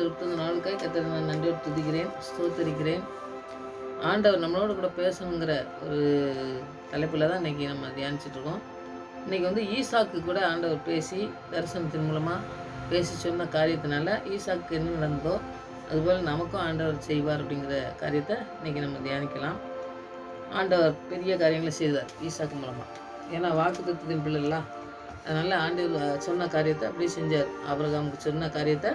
இந்த நாளுக்காய் கர்த்தரை நான் நன்றியோடு துதிக்கிறேன், ஸ்தோத்தரிக்கிறேன். ஆண்டவர் நம்மளோட கூட பேசணுங்கிற ஒரு தலைப்பில் தான் இன்றைக்கி நம்ம தியானிச்சிட்ருக்கோம். இன்றைக்கி ஈசாக்கு கூட ஆண்டவர் பேசி தரிசனத்தின் மூலமாக பேசி சொன்ன காரியத்தினால ஈசாக்கு என்ன நடந்ததோ அதுபோல் நமக்கும் ஆண்டவர் செய்வார் அப்படிங்கிற காரியத்தை இன்றைக்கி நம்ம தியானிக்கலாம். ஆண்டவர் பெரிய காரியங்களை செய்தார் ஈசாக்கு மூலமாக. ஏன்னா வாக்குத்தத்தத்தின் பிள்ளைலாம், அதனால் ஆண்டவர் சொன்ன காரியத்தை அப்படியே செஞ்சார். ஆபிரகாமுக்கு சொன்ன காரியத்தை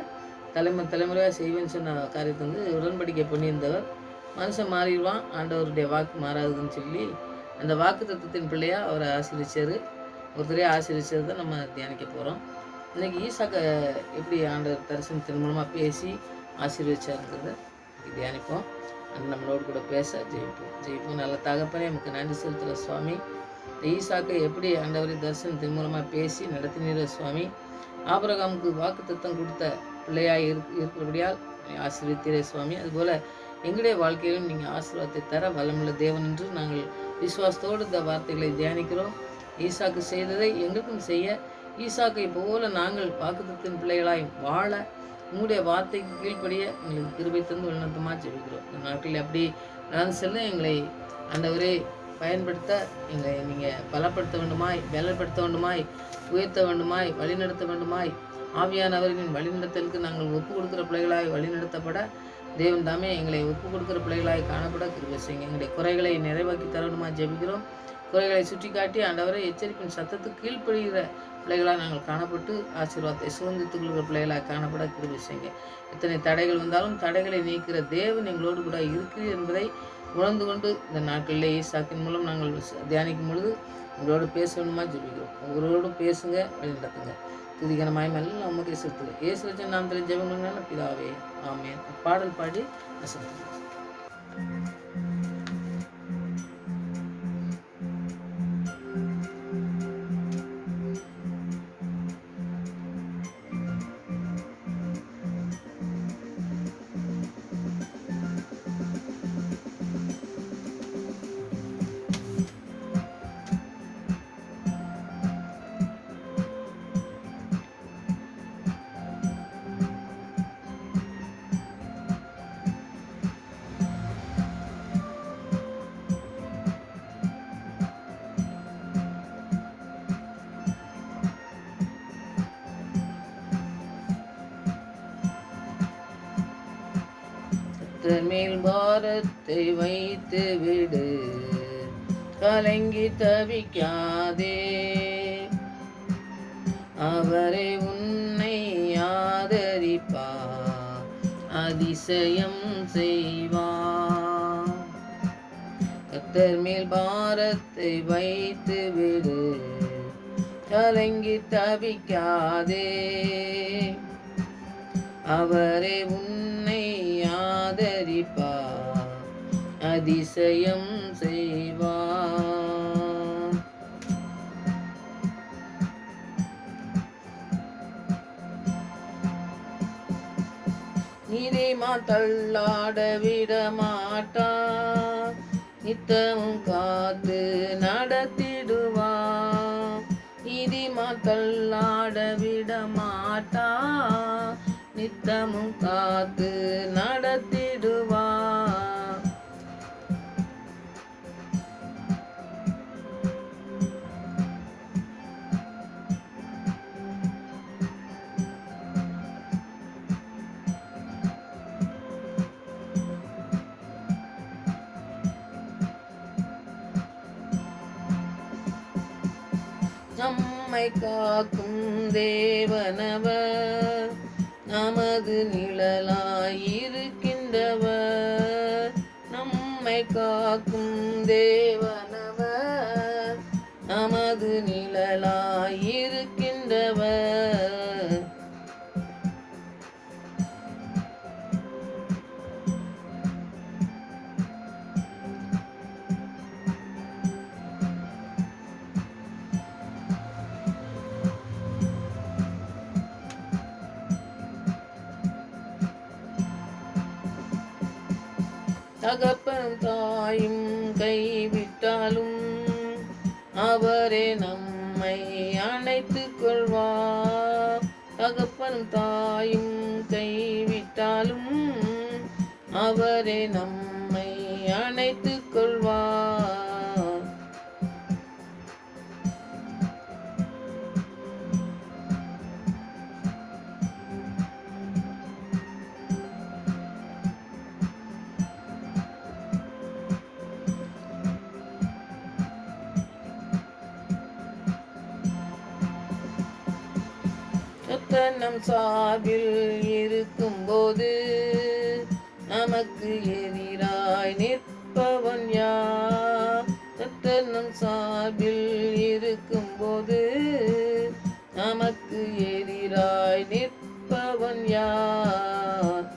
தலைமுறையாக செய்வேன்னு சொன்ன காரியத்தை உடன்படிக்கை பண்ணியிருந்தவர். மனுஷன் மாறிடுவான், ஆண்டவருடைய வாக்கு மாறாதுன்னு சொல்லி அந்த வாக்கு தத்துவத்தின் பிள்ளையாக அவரை ஆசீர்வதிச்சார். ஒருத்தரையே ஆசீர்வதிச்சது தான் நம்ம தியானிக்க போகிறோம். இன்றைக்கி ஈசாக்கை எப்படி ஆண்டவர் தரிசனத்தின் மூலமாக பேசி ஆசீர்வதிச்சாருங்கிறத தியானிப்போம். நம்மளோடு கூட பேச ஜெயிப்போம். நல்ல தகப்பனே நமக்கு நன்றி செலுத்துகிற சுவாமி. ஈசாக்கை எப்படி ஆண்டவரை தரிசனத்தின் மூலமாக பேசி நடத்தினீர சுவாமி. ஆபிரகாமுக்கு வாக்கு தத்தம் கொடுத்த பிள்ளையாக இருக்கிறபடியால் ஆசீர்வதித்தீரே சுவாமி. அதுபோல் எங்களுடைய வாழ்க்கையிலும் நீங்கள் ஆசீர்வாதத்தை தர வல்லமுள்ள தேவன் என்று நாங்கள் விசுவாசத்தோடு இந்த வார்த்தைகளை தியானிக்கிறோம். ஈசாக்கு செய்ததை எங்களுக்கும் செய்ய, ஈசாக்கை போல நாங்கள் வாக்குத்தத்தின் பிள்ளைகளாய் வாழ உங்களுடைய வார்த்தைக்கு கீழ்ப்படிய எங்களுக்கு கிருபை தந்து வழிநடத்தமாக ஜெபிக்கிறோம். இந்த நாட்களில் அப்படி நடந்து செல்ல எங்களை ஆண்டவரே பயன்படுத்த எங்களை நீங்கள் பலப்படுத்த வேண்டுமாய், பலப்படுத்த வேண்டுமாய், உயர்த்த வேண்டுமாய், வழிநடத்த வேண்டுமாய், ஆவியானவர்களின் வழிநடத்தலுக்கு நாங்கள் ஒப்பு கொடுக்குற பிள்ளைகளாய் வழிநடத்தப்பட தேவன் தாமே எங்களை ஒப்பு கொடுக்குற பிள்ளைகளாய் காணப்பட கிருபை செய்யுங்க. எங்களுடைய குறைகளை நிறைவாக்கி தரணுமா ஜெபிக்கிறோம். குறைகளை சுட்டி காட்டி ஆண்டவரை எச்சரிப்பின் சத்தத்துக்கு கீழ்ப்படுகிற பிள்ளைகளாக நாங்கள் காணப்பட்டு ஆசீர்வாதத்தை சுதந்திரத்துக் கொள்கிற பிள்ளைகளாக காணப்பட கிருபை செய்யுங்க. எத்தனை தடைகள் வந்தாலும் தடைகளை நீக்கிற தேவன் எங்களோடு கூட இருக்கிறது என்பதை உணர்ந்து கொண்டு இந்த நாட்களிலே ஈசாக்கின் மூலம் நாங்கள் தியானிக்கும் பொழுது உங்களோடு பேச வேணுமா ஜெபிக்கிறோம். ஒவ்வொருவரோடும் பேசுங்க, வழி நடத்துங்க. துதிகரமாய் எல்லாம் உமக்கு செலுத்துது. இயேசு நாமத்தில் ஜெபம் பிதாவே, ஆமென். பாடல் பாடி வசனம். மேல் பாரத்தை வைத்து விடு, கலங்கி தவிக்காதே. அவரே உன்னை ஆதரிப்பார், அதிசயம் செய்வார். கர்த்தர் மேல் பாரத்தை வைத்து விடு, கலங்கி தவிக்காதே. அவரே உன்னை ஆதரிப்பார், அதிசயம் செய்வார். நீதிமா தள்ளாட விட மாட்டார், நித்தமும் காத்து நடத்திடுவார். நீதிமா தள்ளாட விட மாட்டார், நித்தமும் காத்து நடத்திடுவார். நம்மை காக்கும் தேவனவர், நமது நிழலாயிருக்கின்றவர். நம்மை காக்கும் தேவனவர், நமது நிழலாயிருக்கின்றவர். தகப்பனும் தாயும் கைவிட்டாலும் அவரே நம்மை அணைத்துக் கொள்வார். தகப்பனும் தாயும் கைவிட்டாலும் அவரே நம்மை அணைத்துக் கொள்வார். கர்த்தர் நம் சார்பில் இருக்கும்போது நமக்கு எதிராய் நிற்பவன் யார்? கர்த்தர் நம் சார்பில் இருக்கும்போது நமக்கு எதிராய் நிற்பவன் யார்?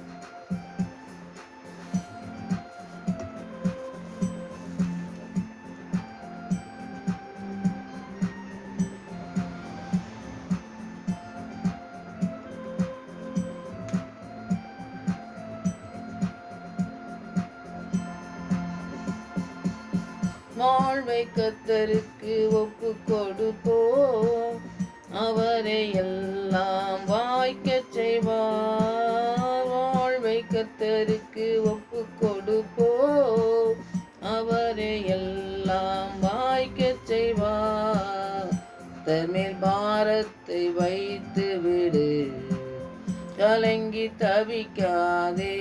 வாழ்வை கர்த்தருக்கு ஒப்பு கொடுப்போம், அவரை எல்லாம் வாய்க்கச் செய்வார். வாழ்வை கர்த்தருக்கு ஒப்பு கொடுப்போம், அவரை எல்லாம் வாய்க்கச் செய்வார். தன்மேல் பாரத்தை வைத்து விடு, கலங்கி தவிக்காதே,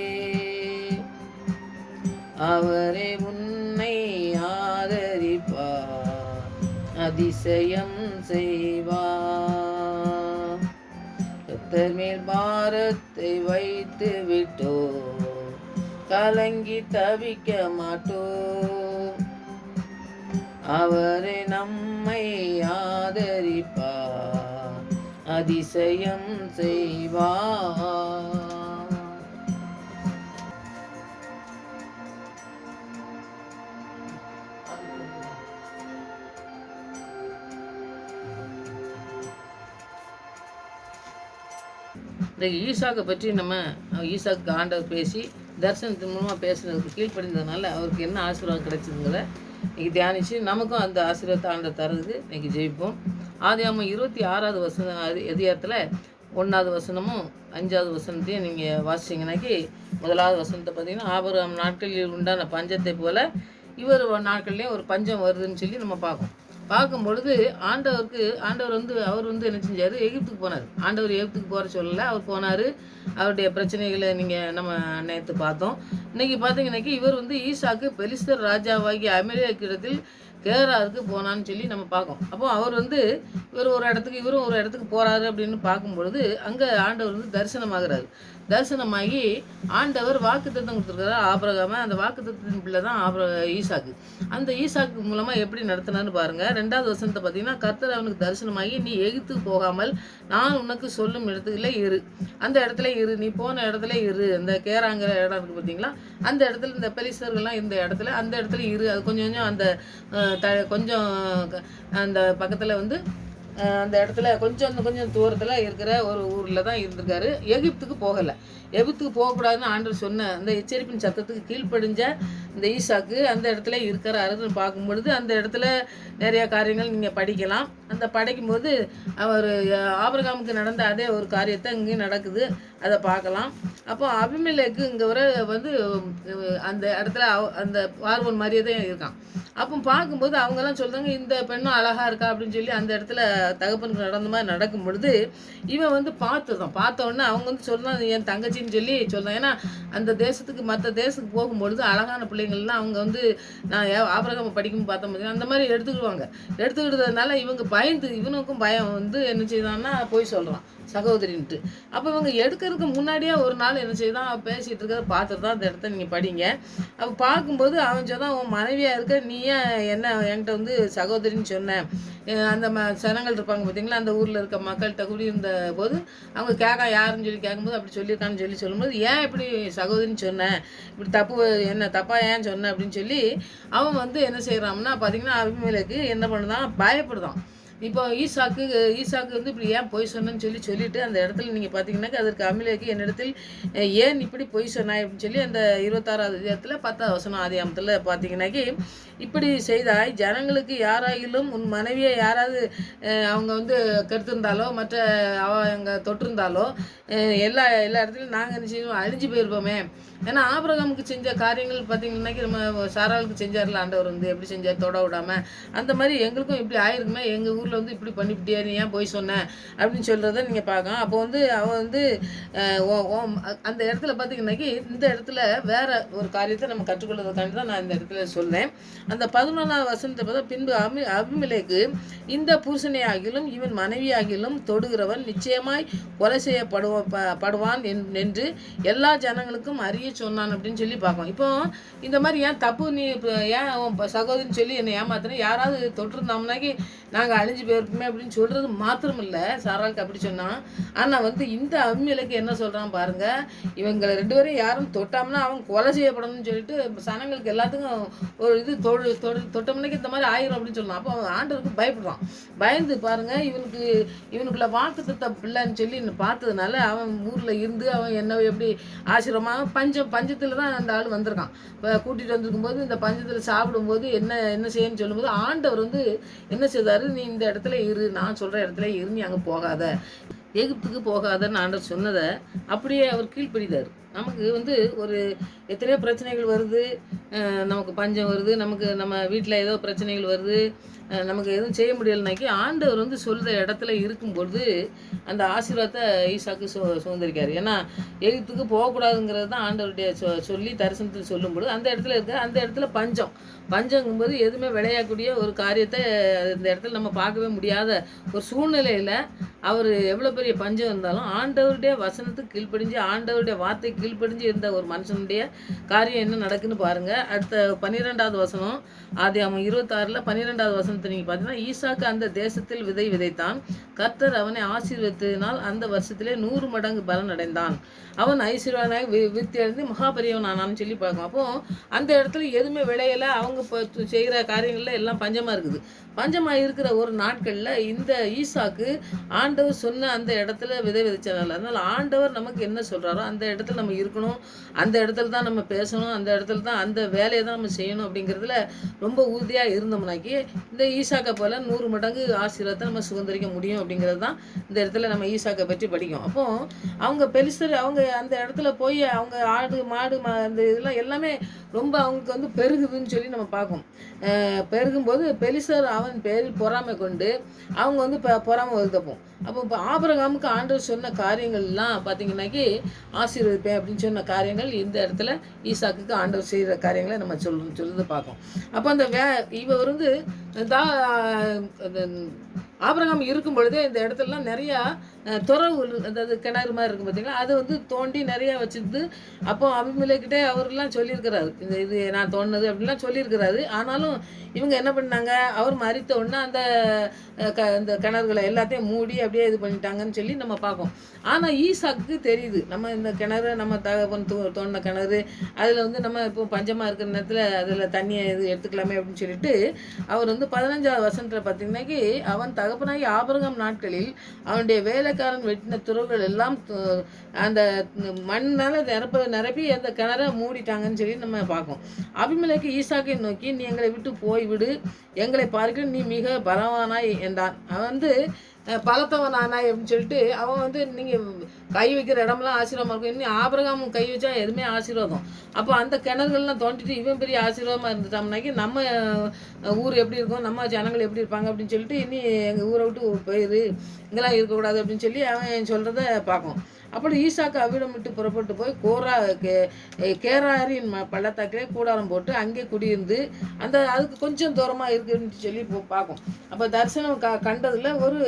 அவரே உன்னை ஆதரிப்பார், அதிசயம் செய்வார். கர்த்தர் மேல் பாரத்தை வைத்து விட்டோ, கலங்கி தவிக்க மாட்டோ, அவரே நம்மை ஆதரிப்பார், அதிசயம் செய்வார். இந்த ஈசாக்கை பற்றி நம்ம ஈசாக்கு ஆண்டவர் பேசி தரிசனத்தின் மூலமாக பேசுனதுக்கு கீழ்ப்படிந்ததுனால அவருக்கு என்ன ஆசீர்வாதம் கிடைச்சதுங்கிறத இன்றைக்கி தியானித்து நமக்கும் அந்த ஆசீர்வாதத்தை ஆண்டவர் தர்றதுக்கு இன்றைக்கி ஜெயிப்போம். ஆதியாகமம் 26வது அதிகாரத்தில் 1வது வசனமும் 5வது வசனத்தையும் நீங்கள் வாசிச்சிங்கனாக்கி, 1வது வசனத்தை பார்த்தீங்கன்னா, ஆபிரகாம் நாட்களில் உண்டான பஞ்சத்தை போல் இவர் நாட்கள்லேயும் ஒரு பஞ்சம் வருதுன்னு சொல்லி நம்ம பார்க்கும் பொழுது ஆண்டவர் அவர் என்ன செஞ்சார்? எகிப்துக்கு போனார். ஆண்டவர் எகிப்துக்கு போகிற சொல்லலை, அவர் போனார். அவருடைய பிரச்சனைகளை நீங்கள் நம்ம நேற்று பார்த்தோம். இன்றைக்கி பார்த்தீங்கன்னாக்கி இவர் ஈசாக்கு பெலிஸ்தர் ராஜாவாகிய அமலேக்கிடத்தில் கேராருக்கு போனான்னு சொல்லி நம்ம பார்க்கோம். அப்போ இவரும் ஒரு இடத்துக்கு போகிறாரு அப்படின்னு பார்க்கும்பொழுது அங்கே ஆண்டவர் தரிசனமாகிறாரு. தரிசனமாகி ஆண்டவர் வாக்குத்தத்தம் கொடுத்துருக்காரு ஆபிரகாம. அந்த வாக்குத்தத்தின் பிள்ளை தான் ஈசாக்கு. அந்த ஈசாக்கு மூலமாக எப்படி நடத்தினான்னு பாருங்கள். 2வது வசனத்தை பார்த்தீங்கன்னா, கர்த்தர் அவனுக்கு தரிசனமாகி, நீ எகிப்துக்கு போகாமல் நான் உனக்கு சொல்லும் இடத்துல இரு, அந்த இடத்துல இரு, நீ போன இடத்துல இரு. அந்த கேராங்கிற இடம் இருக்குது பார்த்தீங்களா, அந்த இடத்துல இந்த பெலிஸ்தர்கள்லாம் இந்த இடத்துல, அந்த இடத்துல இரு. அது கொஞ்சம் அந்த கொஞ்சம் அந்த பக்கத்தில் அந்த இடத்துல கொஞ்சம் தூரத்தில் இருக்கிற ஒரு ஊரில் தான் இருந்திருக்காரு. எகிப்துக்கு போகலை. எகிப்துக்கு போகக்கூடாதுன்னு ஆண்டவர் சொன்ன அந்த எச்சரிப்பின் சத்தத்துக்கு கீழ்ப்படிஞ்ச இந்த ஈசாக்கு அந்த இடத்துல இருக்கிறாருன்னு பார்க்கும்பொழுது அந்த இடத்துல நிறையா காரியங்கள் நீங்கள் படிக்கலாம். அந்த படிக்கும்போது அவர் ஆபிரகாமுக்கு நடந்த அதே ஒரு காரியத்தை இங்கேயும் நடக்குது, அதை பார்க்கலாம். அப்போ அபிமெலேக்கு இங்கே அந்த இடத்துல அந்த பார்வோன் மாதிரியே தான் இருக்கான். அப்போ பார்க்கும்போது அவங்கெல்லாம் சொல்கிறாங்க, இந்த பெண்ணும் அழகாக இருக்கா அப்படின்னு சொல்லி அந்த இடத்துல தகப்பனுக்கு நடந்த மாதிரி நடக்கும் பொழுது இவன் பார்த்த உடனே அவங்க சொல்கிறாங்க, என் தங்கச்சின்னு சொல்லி சொல்கிறான். ஏன்னா அந்த தேசத்துக்கு மற்ற தேசத்துக்கு போகும்பொழுது அழகான பிள்ளைங்கள்லாம் அவங்க நான் ஆபிரகாம படிக்கும் பார்த்தோம் பார்த்தீங்கன்னா அந்த மாதிரி எடுத்துக்கிட்டதுனால இவங்க இவனுக்கும் பயம் என்ன செய்தான்னா போய் சொல்கிறான் சகோதரின்ட்டு. அப்போ இவங்க எடுக்கிறதுக்கு முன்னாடியே ஒரு நாள் என்ன செய்தான் பேசிகிட்டு இருக்கிறத பார்த்துட்டு தான் அந்த இடத்த நீங்கள் படிங்க. அப்போ பார்க்கும்போது அவன் சொன்னான், உன் மனைவியாக இருக்க நீ ஏன் என்ன என்கிட்ட சகோதரின்னு சொன்னேன். அந்த ஜனங்கள் இருப்பாங்க பார்த்தீங்களா, அந்த ஊரில் இருக்க மக்கள்கிட்ட கூடி இருந்த போது அவங்க யாருன்னு சொல்லி கேட்கும்போது அப்படி சொல்லியிருக்கான்னு சொல்லும்போது, ஏன் இப்படி சகோதரின்னு சொன்னேன், இப்படி தப்பாக ஏன் சொன்னேன் அப்படின்னு சொல்லி அவன் என்ன செய்கிறான்னா பார்த்தீங்கன்னா அபிமெலேக்கு என்ன பண்ணுதான், பயப்படுதான். இப்போ ஈசாக்கு ஈசாக்கு வந்து இப்படி ஏன் பொய் சொன்னேன்னு சொல்லிட்டு அந்த இடத்துல நீங்கள் பார்த்தீங்கன்னாக்கா அதற்கு அபிமெலேக்கு என்னிடத்தில் ஏன் இப்படி பொய் சொன்னாய் அப்படின்னு சொல்லி அந்த 26வது அதிகாரத்தில் 10வது வசனம் ஆதியாமத்தில் பார்த்தீங்கன்னாக்கி இப்படி செய்தாய் ஜனங்களுக்கு யாராகிலும் உன் மனைவியை யாராவது அவங்க வந்து கெடுத்திருந்தாலோ மற்ற அவங்க தொட்டிருந்தாலோ எல்லா இடத்துலையும் நாங்கள் என்ன செய்வோம் அழிஞ்சு போயிருப்போமே. ஏன்னா ஆபிரகாமுக்கு செஞ்ச காரியங்கள் பார்த்தீங்கன்னாக்கி நம்ம சாராளுக்கு செஞ்சார்ல ஆண்டவர் வந்து எப்படி செஞ்சார் தொட விடாமல், அந்த மாதிரி எங்களுக்கும் இப்படி ஆயிருக்குமே, எங்கள் ஊரில் வந்து இப்படி பண்ணிவிட்டியா நீ ஏன் போய் சொன்னேன் அப்படின்னு சொல்கிறத நீங்கள் பார்க்கலாம். அப்போ வந்து அவன் வந்து அந்த இடத்துல பார்த்தீங்கன்னாக்கி இந்த இடத்துல வேற ஒரு காரியத்தை நம்ம கற்றுக்கொள்வதற்காண்டி தான் நான் இந்த இடத்துல சொல்றேன். அந்த 11வது வசனத்தை பார்த்தா பின்பு அபிமெலேக்கு இந்த புருஷனை ஆகிலும் இவன் மனைவி ஆகிலும் தொடுகிறவன் நிச்சயமாய் கொலை செய்யப்படுவான் என்று எல்லா ஜனங்களுக்கும் அறிய சொன்னான் அப்படின்னு சொல்லி பார்ப்போம். இப்போ இந்த மாதிரி ஏன் தப்பு நீ ஏன் சகோதரின்னு சொல்லி என்னை ஏமாத்தினேன், யாராவது தொட்டிருந்தோம்னாக்கி நாங்கள் அழிஞ்சு போயிருப்போமே அப்படின்னு சொல்கிறது மாத்திரம் இல்லை சாராளுக்கு அப்படி சொன்னான். ஆனால் வந்து இந்த அபிமெலேக்கு என்ன சொல்கிறான் பாருங்க, இவங்களை 2 பேரையும் யாரும் தொட்டாம்னா அவன் கொலை செய்யப்படணும்னு சொல்லிட்டு சனங்களுக்கு எல்லாத்துக்கும் ஒரு இது தொட்டோம்னாக்கி இந்த மாதிரி ஆயிரும் அப்படின்னு சொல்லலாம். அப்போ அவன் ஆண்டவருக்கு பயப்படுறான். பயந்து பாருங்க இவனுக்குள்ள வாக்குத்தத்த பிள்ளைன்னு சொல்லி பார்த்ததுனால அவன் ஊரில் இருந்து அவன் என்ன எப்படி ஆசிரமாக பஞ்சத்தில் தான் அந்த ஆள் வந்திருக்கான். இப்போ கூட்டிகிட்டு வந்திருக்கும் போது இந்த பஞ்சத்தில் சாப்பிடும்போது என்ன செய்யணும்னு சொல்லும்போது ஆண்டவர் வந்து என்ன செய்தார், நீ இந்த இடத்துல இரு, நான் சொல்கிற இடத்துல இரு, நீ அங்கே போகாத, எகிப்துக்கு போகாதன்னு ஆண்டவர் சொன்னதை அப்படியே அவர் கீழ்ப்படிதார். நமக்கு வந்து ஒரு எத்தனையோ பிரச்சனைகள் வருது, நமக்கு பஞ்சம் வருது, நமக்கு நம்ம வீட்டில் ஏதோ பிரச்சனைகள் வருது, நமக்கு எதுவும் செய்ய முடியலைனாக்கி ஆண்டவர் வந்து சொல்கிற இடத்துல இருக்கும்பொழுது அந்த ஆசீர்வாதத்தை ஈசாக்கு சுதந்திரிக்காரு. ஏன்னா எகிப்துக்கு போகக்கூடாதுங்கிறது தான் ஆண்டவருடைய சொல்லி தரிசனத்தில் சொல்லும்பொழுது அந்த இடத்துல அந்த இடத்துல பஞ்சங்கும்போது எதுவுமே விளையக்கூடிய ஒரு காரியத்தை இந்த இடத்துல நம்ம பார்க்கவே முடியாத ஒரு சூழ்நிலையில் அவர் எவ்வளோ பெரிய பஞ்சம் இருந்தாலும் ஆண்டவருடைய வசனத்துக்கு கீழ்ப்படிஞ்சு ஆண்டவருடைய வார்த்தை கீழ்ப்படிஞ்சு இருந்த ஒரு மனுஷனுடைய காரியம் என்ன நடக்குன்னு பாருங்கள். அடுத்த 12வது வசனம் ஆதியாகமம் 26ல் 12வது வசனத்தை நீங்கள் பார்த்தீங்கன்னா, ஈசாக்கு அந்த தேசத்தில் விதைத்தான், கர்த்தர் அவனை ஆசீர்வதித்ததினால் அந்த வருஷத்திலே 100 மடங்கு பலன் அடைந்தான், அவன் ஐஸ்வர்யனாக வித்து எழுந்து மகாபெரியவன் ஆனான்னு சொல்லி பார்க்கும். அப்போது அந்த இடத்துல எதுவுமே விளையலை, அவங்க இப்போ செய்கிற காரியங்களில் எல்லாம் பஞ்சமாக இருக்குது. பஞ்சமாக இருக்கிற ஒரு நாட்களில் இந்த ஈசாக்கு ஆண்டவர் சொன்ன அந்த இடத்துல விதைச்சனால, அதனால் ஆண்டவர் நமக்கு என்ன சொல்கிறாரோ அந்த இடத்துல நம்ம இருக்கணும், அந்த இடத்துல தான் நம்ம பேசணும், அந்த இடத்துல தான் அந்த வேலையை தான் நம்ம செய்யணும் அப்படிங்கிறதுல ரொம்ப உறுதியாக இருந்தோம்னாக்கி இந்த ஈசாக்கை போல் 100 மடங்கு ஆசீர்வாதத்தை நம்ம சுதந்திரிக்க முடியும் அப்படிங்கிறது தான் இந்த இடத்துல நம்ம ஈசாக்கை பற்றி படிக்கும். அப்போது அவங்க பெலிஸ்தர் அவங்க அந்த இடத்துல போய் அவங்க ஆடு மாடு அந்த இதெல்லாம் எல்லாமே ரொம்ப அவங்களுக்கு வந்து பெருகுதுன்னு சொல்லி நம்ம பார்ப்போம். பெருகும்போது பெலிஸ்தர் அவன் பேரில் பொறாமை கொண்டு அவங்க வந்து பொறாமை வருதப்போம். அப்போ இப்போ ஆபிரகாமுக்கு ஆண்டவர் சொன்ன காரியங்கள்லாம் பார்த்தீங்கன்னாக்கி ஆசீர்வதிப்பேன் அப்படின்னு சொன்ன காரியங்கள் இந்த இடத்துல ஈசாக்குக்கு ஆண்டவர் செய்கிற காரியங்களை நம்ம சொல்லுறது பார்ப்போம். அப்போ அந்த இவர் வந்து ஆபிரகாம் இருக்கும் பொழுதே இந்த இடத்துலலாம் நிறையா துறவு, அதாவது கிணறு மாதிரி இருக்கும் பார்த்தீங்களா, அது வந்து தோண்டி நிறையா வச்சுருந்து அப்போ அபிமெலேக்கிட்டே அவர்லாம் சொல்லியிருக்கிறாரு, இது நான் தோண்டினது அப்படின்லாம் சொல்லியிருக்கிறாரு. ஆனாலும் இவங்க என்ன பண்ணாங்க, அவர் மறித்த உடனே அந்த கிணறுகளை எல்லாத்தையும் மூடி அப்படியே இது பண்ணிட்டாங்கன்னு சொல்லி நம்ம பார்ப்போம். ஆனால் ஈசாக்கு தெரியுது நம்ம இந்த கிணறு நம்ம தோண்டின கிணறு அதில் வந்து நம்ம இப்போ பஞ்சமாக இருக்கிற நேரத்தில் அதில் தண்ணியை எடுத்துக்கலாமே அப்படின்னு சொல்லிட்டு அவர் வந்து 15வது வசனத்தில் பார்த்தீங்கன்னாக்கி அவன் தகப்பனாகி ஆபிரகாம் நாட்களில் அவனுடைய வேலைக்காரன் வெட்டின துறவுகள் எல்லாம் அந்த மண்ணால் நிரப்பி அந்த கிணறை மூடிட்டாங்கன்னு சொல்லி நம்ம பார்ப்போம். அபிமெலேக்கு ஈசாக்கை நோக்கி, நீ எங்களை விட்டு போய்விடு, எங்களை பார்க்க நீ மிக பலவானாய் என்றான். அவன் வந்து பலத்தவனானாய் அப்படின்னு சொல்லிட்டு அவன் வந்து நீங்கள் கை வைக்கிற இடம்லாம் ஆசீர்வாதமாக இருக்கும். இன்னும் ஆபிரகாம் கை வச்சா எதுவுமே ஆசீர்வாதம். அப்போ அந்த கிணறுகள்லாம் தோண்டிட்டு இவன் பெரிய ஆசீர்வாதமாக இருந்துட்டோம்னாக்கி நம்ம ஊர் எப்படி இருக்கும், நம்ம ஜனங்கள் எப்படி இருப்பாங்க அப்படின்னு சொல்லிட்டு இனி எங்கள் ஊரை விட்டு போயிரு, இங்கெல்லாம் இருக்கக்கூடாது அப்படின்னு சொல்லி அவன் சொல்கிறத பார்க்கும். அப்படி ஈசாக்கு அவ்விடம் விட்டு புறப்பட்டு போய் கேராரின் பள்ளத்தாக்கிலே கூடாரம் போட்டு அங்கே குடியிருந்து அதுக்கு கொஞ்சம் தூரமாக இருக்குன்னு சொல்லி பார்க்கும். அப்போ தரிசனம் கண்டதில் ஒரு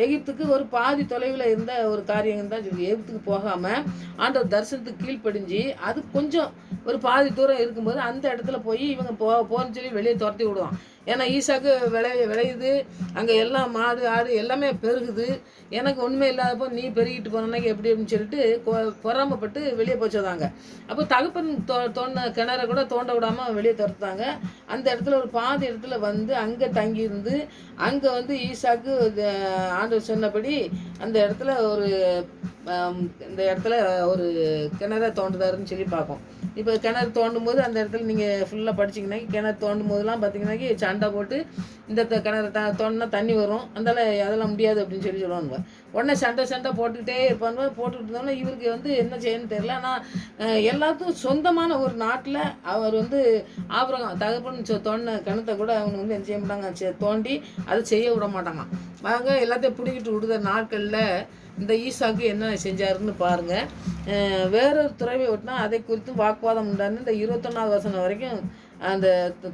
எகிப்துக்கு ஒரு பாதி தொலைவில் இருந்த ஒரு காரியம் தான் சொல்லி, எகிப்துக்கு போகாமல் ஆண்டவர் தரிசனத்துக்கு கீழ்ப்படிஞ்சு அது கொஞ்சம் ஒரு பாதி தூரம் இருக்கும்போது அந்த இடத்துல போய் இவங்க போன்னு சொல்லி வெளியே துரத்தி விடுவான். ஏன்னா ஈசாக்கு விளையுது, அங்கே எல்லாம் மாடு ஆடு எல்லாமே பெருகுது, எனக்கு ஒன்றுமே இல்லாதப்போ நீ பெருகிட்டு போனோன்னாக்கி எப்படி அப்படின்னு சொல்லிட்டு பொறாமப்பட்டு வெளியே போச்சதாங்க. அப்போ தகப்பன் தோண்டின கிணற கூட தோண்ட விடாமல் வெளியே துரத்துறாங்க. அந்த இடத்துல ஒரு பாதி இடத்துல வந்து அங்கே தங்கியிருந்து அங்கே வந்து ஈசாக்கு ஆண்டவர் சொன்னபடி அந்த இடத்துல இந்த இடத்துல ஒரு கிணற தோண்டுதாருன்னு சொல்லி பார்ப்போம். இப்போ கிணறு தோண்டும் போது அந்த இடத்துல நீங்கள் ஃபுல்லாக படிச்சிங்கனாக்கி கிணறு தோண்டும் போதெல்லாம் பார்த்தீங்கன்னாக்கி சண்டை போட்டு இந்த கிணறு தோண்டினா தண்ணி வரும், அதெல்லாம் முடியாது அப்படின்னு சொல்லுவாங்க. உடனே சண்டை போட்டுக்கிட்டே இருப்பாங்க. போட்டுக்கிட்டு இருந்தோம்னா இவருக்கு வந்து என்ன செய்யணும்னு தெரியல. ஆனால் எல்லாத்துக்கும் சொந்தமான ஒரு நாட்டில் அவர் வந்து ஆபிரகாம் தகப்பன் தோண்டின கிணத்தை கூட அவங்க வந்து என்ன செய்ய மாட்டாங்க, தோண்டி அதை செய்ய விட மாட்டாங்க. வாங்க எல்லாத்தையும் பிடிக்கிட்டு விடுத நாட்களில் இந்த ஈசாக்கு என்ன செஞ்சாருன்னு பாருங்கள். வேறொரு துறவை ஒட்டினா அதை குறித்து வாக்குவாதம் உண்டான்னு இந்த 21வது வசனம் வரைக்கும் அந்த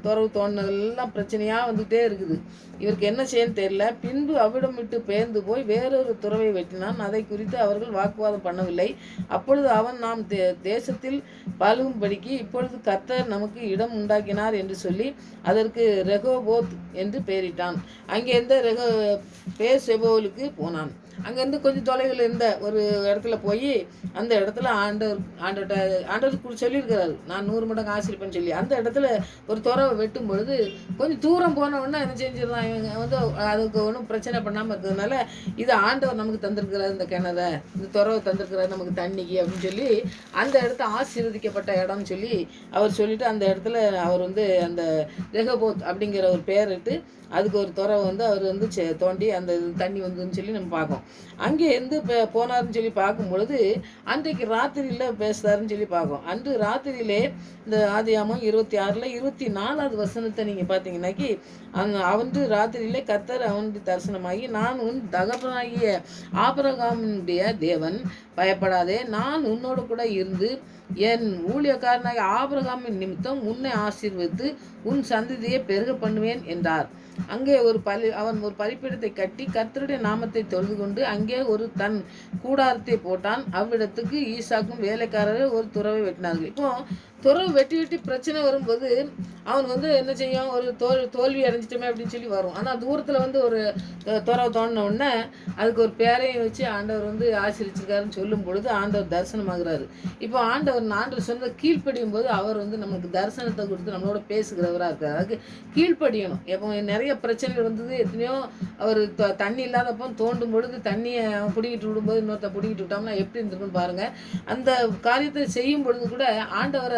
துறவு தோண்டினதெல்லாம் பிரச்சனையாக வந்துகிட்டே இருக்குது. இவருக்கு என்ன செய்யன்னு தெரியல. பின்பு அவ்விடம் விட்டு பெயர்ந்து போய் வேறொரு துறவை வெட்டினான். அதை குறித்து அவர்கள் வாக்குவாதம் பண்ணவில்லை. அப்பொழுது அவன் நாம் தேசத்தில் பழுகும்படிக்கு இப்பொழுது கர்த்தர் நமக்கு இடம் உண்டாக்கினார் என்று சொல்லி அதற்கு ரெகோபோத் என்று பெயரிட்டான். அங்கேருந்து பேசெபோலுக்கு போனான். அங்கேருந்து கொஞ்சம் தொலைவில் இருந்த ஒரு இடத்துல போய் அந்த இடத்துல ஆண்டவர் சொல்லியிருக்கிறாரு, நான் 100 மடங்கு ஆசிரிப்பேன்னு சொல்லி. அந்த இடத்துல ஒரு துறவை வெட்டும் பொழுது கொஞ்சம் தூரம் போனவுடனே என்ன செஞ்சிடறான், இவங்க வந்து அதுக்கு ஒன்றும் பிரச்சனை பண்ணாமல் இருக்கிறதுனால இது ஆண்டவர் நமக்கு தந்திருக்கிறார், இந்த கிணறை இந்த துறவை தந்திருக்கிறார் நமக்கு தண்ணிக்கு அப்படின்னு சொல்லி அந்த இடத்த ஆசீர்வதிக்கப்பட்ட இடம்னு சொல்லி அவர் சொல்லிட்டு அந்த இடத்துல அவர் வந்து அந்த ரெகோபோத் அப்படிங்கிற ஒரு பேரிட்டு அதுக்கு ஒரு துறவை வந்து அவர் வந்து தோண்டி அந்த தண்ணி வந்துன்னு சொல்லி நம்ம பார்க்கோம். அங்கே இருந்து போனார்னு சொல்லி பார்க்கும் பொழுது அன்றைக்கு ராத்திரியில் பேசுகிறாருன்னு சொல்லி பார்க்கோம். அன்று ராத்திரியிலே இந்த ஆதியாமம் 26ல் 24வது வசனத்தை நீங்கள் பார்த்தீங்கன்னாக்கி அவன்று ராத்திரியிலே கர்த்தர் அவனுக்கு தரிசனமாகி, நான் உன் தகப்பனாகிய ஆபிரகாமுடைய தேவன், பயப்படாதே, நான் உன்னோடு கூட இருந்து என் ஊழியக்காரனாகிய ஆபிரகாமின் நிமித்தம் உன்னை ஆசீர்வதித்து உன் சந்ததியை பெருக பண்ணுவேன் என்றார். அங்கே அவன் ஒரு பலிபீடத்தை கட்டி கர்த்தருடைய நாமத்தை தொழுது கொண்டு அங்கே ஒரு தன் கூடாரத்தை போட்டான். அவ்விடத்துக்கு ஈசாக்கும் வேலைக்காரர் ஒரு துறவை வெட்டினார்கள். இப்போ துறவு வெட்டி பிரச்சனை வரும்போது அவன் வந்து என்ன செய்யும், ஒரு தோல்வி அடைஞ்சிட்டோமே அப்படின்னு சொல்லி வரும். ஆனால் தூரத்தில் வந்து ஒரு துறவை தோண்டின உடனே அதுக்கு ஒரு பேரையும் வச்சு ஆண்டவர் வந்து ஆசீர்வச்சிருக்காருன்னு சொல்லும் பொழுது ஆண்டவர் தரிசனமாகிறாரு. இப்போ ஆண்டவர் சொன்ன கீழ்ப்படியும் போது அவர் வந்து நமக்கு தரிசனத்தை கொடுத்து நம்மளோட பேசுகிறவராக இருக்கார். அதுக்கு கீழ்ப்படியணும். எப்போ நிறைய பிரச்சனைகள் வந்தது, எத்தனையோ அவர் தண்ணி இல்லாதப்போ தோண்டும் பொழுது தண்ணியை பிடிக்கிட்டு விடும்போது இன்னொருத்த பிடிக்கிட்டு விட்டோம்னா எப்படி இருந்திருக்குன்னு பாருங்கள். அந்த காரியத்தை செய்யும் பொழுது கூட ஆண்டவர்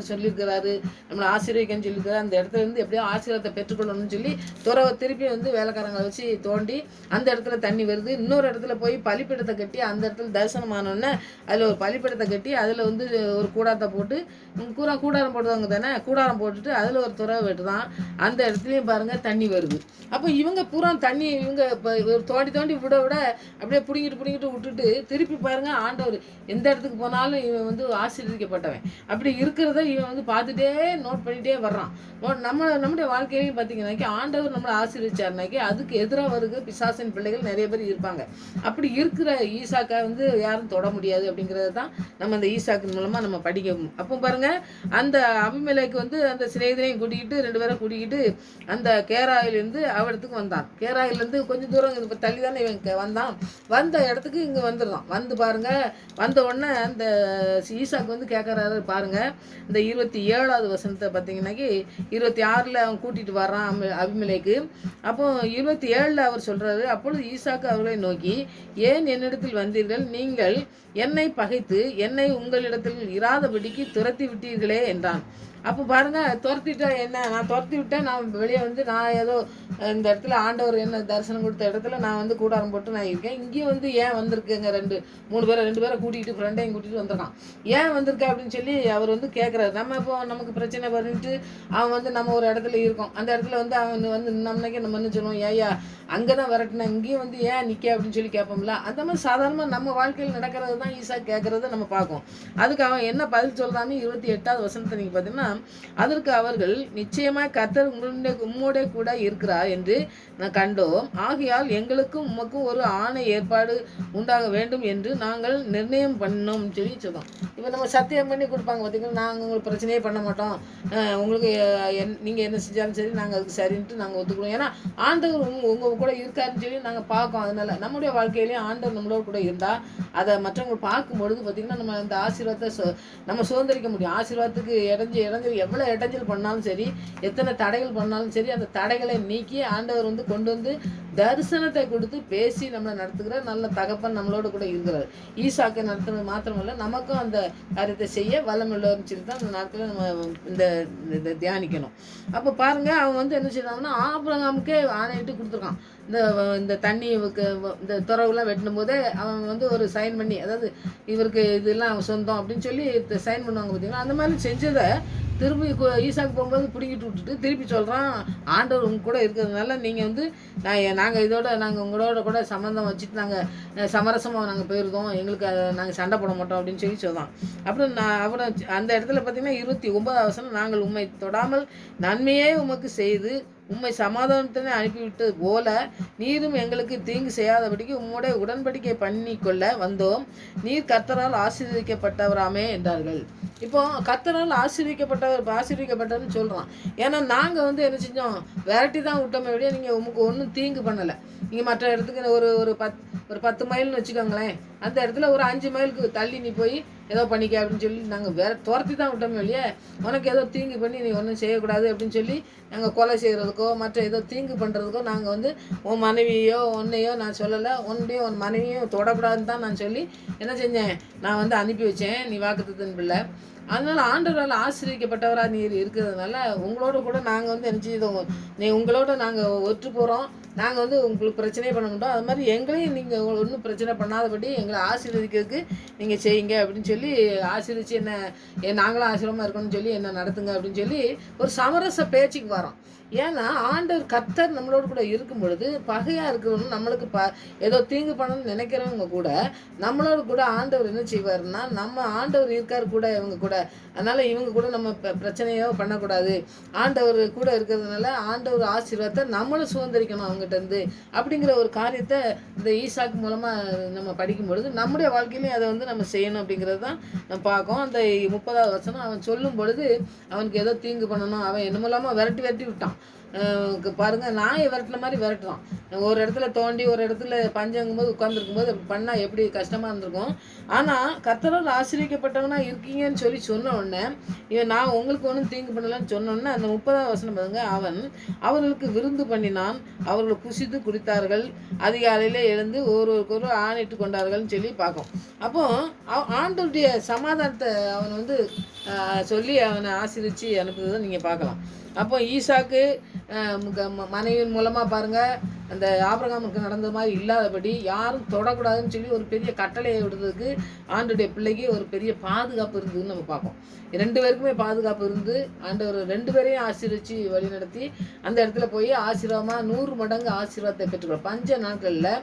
சொல்லியிருக்கிறாரு, நம்மளை ஆசீர்வதிக்கன்னு சொல்லியிருக்கிறார். அந்த இடத்துல இருந்து எப்படியோ ஆசீர்வாதத்தை பெற்றுக்கொள்ளணும்னு சொல்லி துறவை திருப்பி வந்து வேலைக்காரங்களை வச்சு தோண்டி அந்த இடத்துல தண்ணி வருது. இன்னொரு இடத்துல போய் பலிப்பீடத்தை கட்டி அந்த இடத்துல தரிசனமானோடனே அதில் ஒரு பலிப்பீடத்தை கட்டி அதில் வந்து ஒரு கூடாரத்தை போட்டு கூடாரம் போடுவாங்க தானே, கூடாரம் போட்டுட்டு அதில் ஒரு துறவை வெட்டுதான். அந்த இடத்துலையும் பாருங்கள் தண்ணி வருது. அப்போ இவங்க பூரா தண்ணி இவங்க தோண்டி விட அப்படியே பிடிங்கிட்டு விட்டுட்டு திருப்பி பாருங்கள் ஆண்டவர் எந்த இடத்துக்கு போனாலும் இவன் வந்து ஆசீர்வதிக்கப்பட்டவன். அப்படி இருக்கிறத இவன் வந்து பார்த்துட்டே நோட் பண்ணிகிட்டே வர்றான். நம்முடைய வாழ்க்கையிலையும் பார்த்தீங்கன்னாக்கி ஆண்டவர் நம்மளை ஆசீர்வதிச்சாருனாக்கி அதுக்கு எதிராக வருகிற பிசாசின் பிள்ளைகள் நிறைய பேர் இருப்பாங்க. அப்படி இருக்கிற ஈசாக்கை வந்து யாரும் தொட முடியாது அப்படிங்கிறது தான் நம்ம அந்த ஈசாக்கின் மூலமாக நம்ம படிக்கணும். அப்போ பாருங்கள் அந்த அபிமெலேக்கு வந்து அந்த சிநேகிதனையும் கூட்டிக்கிட்டு 2 பேரை கூட்டிக்கிட்டு அந்த கேராயிலேருந்து அவடத்துக்கு வந்தான். கேராயிலேருந்து கொஞ்சம் தூரம் இப்போ தள்ளி தானே இவன் வந்தான். வந்த இடத்துக்கு இங்கே வந்துடுறான். வந்து பாருங்கள், வந்த உடனே அந்த ஈசாக்கு வந்து கேட்குறாரு பாருங்கள். இந்த 27வது வசனத்தை பார்த்தீங்கன்னாக்கி 26ல் அவன் கூட்டிகிட்டு வர்றான் அபிமெலேக்கு. அப்போ 27ல் அவர் சொல்கிறாரு, அப்பொழுது ஈசாக்கு அவர்களை நோக்கி, ஏன் என்னிடத்தில் வந்தீர்கள்? நீங்கள் என்னை பகைத்து என்னை உங்களிடத்தில் இராதபடிக்கு துரத்தி விட்டீர்களே என்றான். அப்போ பாருங்கள், துரத்திட்டா என்ன, நான் துரத்தி விட்டேன், நான் வெளியே வந்து நான் ஏதோ இந்த இடத்துல ஆண்டவர் என்ன தரிசனம் கொடுத்த இடத்துல நான் வந்து கூடாரம் போட்டு நான் இருக்கேன். இங்கேயும் வந்து ஏன் வந்திருக்குங்க, 2 பேரை கூட்டிகிட்டு ஃப்ரெண்டையும் கூட்டிகிட்டு வந்திருக்கான். ஏன் வந்திருக்கா அப்படின்னு சொல்லி அவர் வந்து கேட்குறாரு. நம்ம இப்போ நமக்கு பிரச்சனை பண்ணிட்டு அவன் வந்து நம்ம ஒரு இடத்துல இருக்கோம். அந்த இடத்துல வந்து அவன் வந்து நம்மளைக்கே நம்ம என்ன சொல்லுவோம், ஏயா அங்கே தான் விரட்டினேன், இங்கேயும் வந்து ஏன் நிற்க அப்படின்னு சொல்லி கேட்போம்ல. அந்த மாதிரி சாதாரணமாக நம்ம வாழ்க்கையில் நடக்கிறது தான் ஈசா கேட்குறத நம்ம பார்ப்போம். அதுக்கு அவன் என்ன பதில் சொல்கிறான்னு 28வது வசனத்தை நீங்கள் பார்த்தீங்கன்னா, அதற்கு அவர்கள், நிச்சயமாய் கர்த்தர் உம்மோடே கூட இருக்கிறார் என்று நான் கண்டோம். ஆகையால் எங்களுக்கும் உமக்கும் ஒரு ஆணை ஏற்பாடு உண்டாக வேண்டும் என்று நாங்கள் நிர்ணயம் பண்ணோம் சொல்லி சொன்னோம். இப்போ நம்ம சத்தியம் பண்ணி கொடுப்பாங்க பார்த்தீங்கன்னா, நாங்கள் உங்களுக்கு பிரச்சனையே பண்ண மாட்டோம், உங்களுக்கு நீங்கள் என்ன செஞ்சாலும் சரி நாங்கள் அதுக்கு சரின்ட்டு நாங்கள் ஒத்துக்கிறோம். ஏன்னா ஆண்டவர் உங்கள் கூட இருக்காருன்னு சொல்லி நாங்கள் பார்க்கோம். அதனால் நம்முடைய வாழ்க்கையிலேயே ஆண்டவர் நம்மளோட கூட இருந்தால் அதை மற்றவங்க பார்க்கும்பொழுது பார்த்திங்கன்னா நம்ம அந்த ஆசீர்வாதத்தை நம்ம சுதந்திரிக்க முடியும். ஆசீர்வாதத்துக்கு இடைஞ்சல் எவ்வளோ இடைஞ்சல் பண்ணாலும் சரி, எத்தனை தடைகள் பண்ணாலும் சரி, அந்த தடைகளை நீக்கி ஆண்டவர் கொண்டு வந்து தரிசனத்தை கொடுத்து பேசி நம்மளை நடத்துகிற நல்ல தகப்பன் நம்மளோட கூட இருக்கிறார். ஈசாக்கை நடத்துறது மாத்திரமல்ல, நமக்கும் அந்த காரியத்தை செய்ய வல்லமுள்ளவர்னு சொல்லி தான் அந்த நாட்களில் நம்ம இந்த தியானிக்கணும். அப்போ பாருங்கள், அவன் என்ன செய்யறாங்கன்னா ஆபிரகாமுக்கே ஆணையிட்டு கொடுத்துருக்கான். இந்த தண்ணி இந்த துறவுலாம் வெட்டும் போதே அவன் ஒரு சைன் பண்ணி, அதாவது இவருக்கு இதெல்லாம் சொந்தம் அப்படின்னு சொல்லி சைன் பண்ணுவாங்க பார்த்தீங்கன்னா, அந்த மாதிரி செஞ்சதை திரும்பி ஈசாக்கு போகும்போது பிடிங்கிட்டு விட்டுட்டு திருப்பி சொல்கிறான், ஆண்டவர் உங்க கூட இருக்கிறதுனால நீங்கள் நாங்கள் உங்களோட கூட சம்மந்தம் வச்சுட்டு நாங்கள் சமரசமாக நாங்கள் போயிருந்தோம், எங்களுக்கு நாங்கள் சண்டை போட மாட்டோம் அப்படின்னு சொல்லி சொல்கிறான். அப்புறம் அந்த இடத்துல பார்த்தீங்கன்னா 29 வசனம், நாங்கள் உம்மை தொடாமல் நன்மையே உமக்கு செய்து உம்மை சமாதானத்தினை அனுப்பிவிட்டது போல நீரும் எங்களுக்கு தீங்கு செய்யாதபடிக்கு உம்முடைய உடன்படிக்கை பண்ணி கொள்ள வந்தோம், நீர் கர்த்தரால் ஆசீர்வதிக்கப்பட்டவராமே என்றார்கள். இப்போ கர்த்தரால் ஆசீர்வதிக்கப்பட்டவர்னு சொல்கிறான். ஏன்னா நாங்கள் என்ன செஞ்சோம், விரட்டி தான் விட்டோமே வெளியே, நீங்கள் உமக்கு ஒன்றும் தீங்கு பண்ணலை. நீங்கள் மற்ற இடத்துக்கு ஒரு 10 மைல்னு வச்சுக்கோங்களேன், அந்த இடத்துல ஒரு 5 மைலுக்கு தள்ளி நீ போய் ஏதோ பண்ணிக்க அப்படின்னு சொல்லி நாங்கள் துரத்தி தான் விட்டோமே வெளியே, உனக்கு ஏதோ தீங்கு பண்ணி நீ ஒன்றும் செய்யக்கூடாது அப்படின்னு சொல்லி நாங்கள் கொலை செய்கிறதுக்கோ மற்ற ஏதோ தீங்கு பண்ணுறதுக்கோ நாங்கள் உன் மனைவியோ உன்னையோ நான் சொல்லலை, உன் மனைவியோ தொடக்கூடாதுன்னு தான் நான் சொல்லி என்ன செஞ்சேன், நான் அனுப்பி வச்சேன், நீ வாக்குத்தத்தன் பிள்ளை. அதனால் ஆண்டவரால் ஆசீர்வதிக்கப்பட்டவராக நீர் இருக்கிறதுனால உங்களோட கூட நாங்கள் என்ன செய்தோம், உங்களோட நாங்கள் ஒற்று போகிறோம், நாங்கள் உங்களுக்கு பிரச்சனையே பண்ண மாட்டோம், அது மாதிரி எங்களையும் நீங்கள் ஒன்றும் பிரச்சனை பண்ணாதபடி எங்களை ஆசீர்வதிக்கிறதுக்கு நீங்கள் செய்யுங்க அப்படின்னு சொல்லி ஆசீர்வதிச்சு நாங்களும் ஆசீர்வாதமாக இருக்கணும்னு சொல்லி என்ன நடத்துங்க அப்படின்னு சொல்லி ஒரு சமரச பேச்சுக்கு வரோம். ஏன்னா ஆண்டவர் கர்த்தர் நம்மளோட கூட இருக்கும் பொழுது பகையாக இருக்கிறவங்க நம்மளுக்கு ஏதோ தீங்கு பண்ணணும்னு நினைக்கிறவங்க கூட நம்மளோட கூட ஆண்டவர் என்ன செய்வாருன்னா, நம்ம ஆண்டவர் இருக்கார் கூட இவங்க கூட, அதனால் இவங்க கூட நம்ம பிரச்சனையோ பண்ணக்கூடாது, ஆண்டவர் கூட இருக்கிறதுனால ஆண்டவர் ஆசீர்வாதத்தை நம்மளும் சுதந்திரிக்கணும் அவங்ககிட்ட இருந்து அப்படிங்கிற ஒரு காரியத்தை இந்த ஈசாக்கு மூலமாக நம்ம படிக்கும் பொழுது நம்முடைய வாழ்க்கையிலையும் அதை நம்ம செய்யணும் அப்படிங்கிறது தான் நம்ம பார்க்கோம். அந்த 30வது வசனம், அவன் சொல்லும் பொழுது அவனுக்கு ஏதோ தீங்கு பண்ணணும், அவன் என்ன மூலமாக விரட்டி விட்டான். பாருங்கள், நாயை விரட்டின மாதிரி விரட்டுறான். ஒரு இடத்துல தோண்டி ஒரு இடத்துல பஞ்சங்கும்போது உட்காந்துருக்கும்போது அப்படி பண்ணால் எப்படி கஷ்டமாக இருந்திருக்கும். ஆனால் கர்த்தரால் ஆசீர்வதிக்கப்பட்டவனா இருக்கீங்கன்னு சொல்லி சொன்ன உடனே, இவன் நான் உங்களுக்கு ஒன்றும் தீங்கு பண்ணலன்னு சொன்னோன்னே அந்த 30வது வசனம் பாருங்க, அவன் அவர்களுக்கு விருந்து பண்ணினான், அவர்கள் புசித்து குடித்தார்கள், அதிகாலையிலே எழுந்து ஒருவருக்கு ஆணையிட்டு கொண்டார்கள்னு சொல்லி பார்க்கும். அப்போ ஆண்டவருடைய சமாதானத்தை அவன் சொல்லி அவனை ஆசீர்வதித்து அனுப்புறதை நீங்கள் பார்க்கலாம். அப்போ ஈசாக்கு மனைவியின் மூலமாக பாருங்கள், அந்த ஆபிரகாமுக்கு நடந்த மாதிரி இல்லாதபடி யாரும் தொடக்கூடாதுன்னு சொல்லி ஒரு பெரிய கட்டளையை விடுறதுக்கு ஆண்டோடைய பிள்ளைக்கு ஒரு பெரிய பாதுகாப்பு இருந்ததுன்னு நம்ம பார்ப்போம். 2 பேருக்குமே பாதுகாப்பு இருந்து ஆண்டவர் 2 பேரையும் ஆசீர்வதிச்சு வழி நடத்தி அந்த இடத்துல போய் ஆசீர்வாதமாக 100 மடங்கு ஆசீர்வாதத்தை பெற்றுக்கிறோம். பஞ்ச நாட்களில்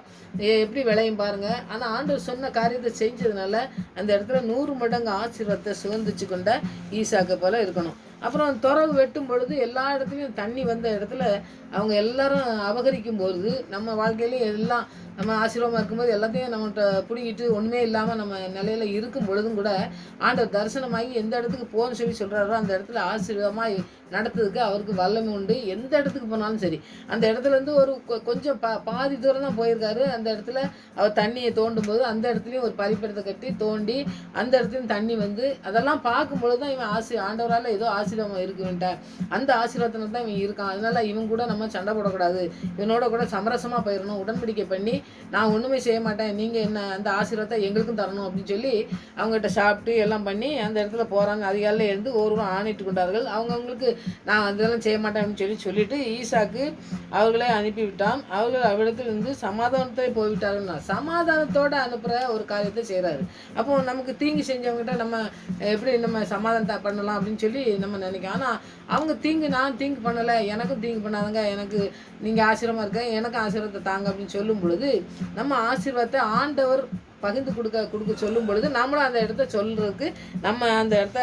எப்படி விளையும் பாருங்கள். ஆனால் ஆண்டவர் சொன்ன காரியத்தை செஞ்சதுனால அந்த இடத்துல 100 மடங்கு ஆசீர்வாதத்தை சுதந்திரிச்சு கொண்ட ஈசாக்கை போல இருக்கணும். அப்புறம் துறவு வெட்டும் பொழுது எல்லா இடத்துலையும் தண்ணி வந்த இடத்துல அவங்க எல்லாரும் அபகரிக்கும் போது நம்ம வாழ்க்கையிலையும் எல்லாம் நம்ம ஆசீர்வாதமாக இருக்கும்போது எல்லாத்தையும் நம்மகிட்ட பிடிங்கிட்டு ஒன்றுமே இல்லாமல் நம்ம நிலையில் இருக்கும் பொழுதும் கூட ஆண்டவர் தரிசனமாகி எந்த இடத்துக்கு போகணும்னு சொல்லி சொல்கிறாரோ அந்த இடத்துல ஆசீர்வாதமாக நடத்துறதுக்கு அவருக்கு வல்லமை உண்டு. எந்த இடத்துக்கு போனாலும் சரி, அந்த இடத்துலேருந்து ஒரு கொஞ்சம் பாதி தூரம் தான் போயிருக்காரு. அந்த இடத்துல அவர் தண்ணியை தோண்டும் போது அந்த இடத்துலையும் ஒரு பறிப்படத்தை கட்டி தோண்டி அந்த இடத்துலையும் தண்ணி அதெல்லாம் பார்க்கும்பொழுது தான் இவன் ஆண்டவரால் ஏதோ ஆசீர்வாதம் இருக்குன்ட்ட அந்த ஆசீர்வாதத்தில் தான் இவன் இருக்கான். அதனால இவன் கூட நம்ம சண்டை போடக்கூடாது, இவனோட கூட சமரசமாக போயிடணும், உடன்படிக்கை பண்ணி நான் ஒன்றுமே செய்ய மாட்டேன், நீங்கள் என்ன அந்த ஆசீர்வாதத்தை எங்களுக்கும் தரணும் அப்படின்னு சொல்லி அவங்ககிட்ட சாப்பிட்டு எல்லாம் பண்ணி அந்த இடத்துல போகிறாங்க. அதிகாலையில் இருந்து ஒருவரும் ஆணையிட்டு கொண்டார்கள். அவங்களுக்கு நான் அதெல்லாம் செய்ய மாட்டேன் அப்படின்னு சொல்லிட்டு ஈசாக்கு அவர்களை அனுப்பிவிட்டான். அவர்கள் அவ்விடத்தில் இருந்து சமாதானத்தை போய்விட்டார்கள். சமாதானத்தோடு அனுப்புகிற ஒரு காரியத்தை செய்கிறாரு. அப்போ நமக்கு தீங்கு செஞ்சவங்ககிட்ட நம்ம எப்படி நம்ம சமாதானத்தை பண்ணலாம் அப்படின்னு சொல்லி நம்ம நினைக்கிறோம். ஆனால் அவங்க நான் தீங்கு பண்ணலை, எனக்கும் தீங்கு பண்ணாதங்க, எனக்கு நீங்கள் ஆசீர்வாதமாக இருக்க, எனக்கும் ஆசீர்வாதத்தை தாங்க அப்படின்னு சொல்லும் பொழுது நம்ம ஆசீர்வாதத்தை ஆண்டவர் பகிர்ந்து கொடுக்க சொல்லும் பொழுது நம்மளும் அந்த இடத்த சொல்கிறதுக்கு நம்ம அந்த இடத்த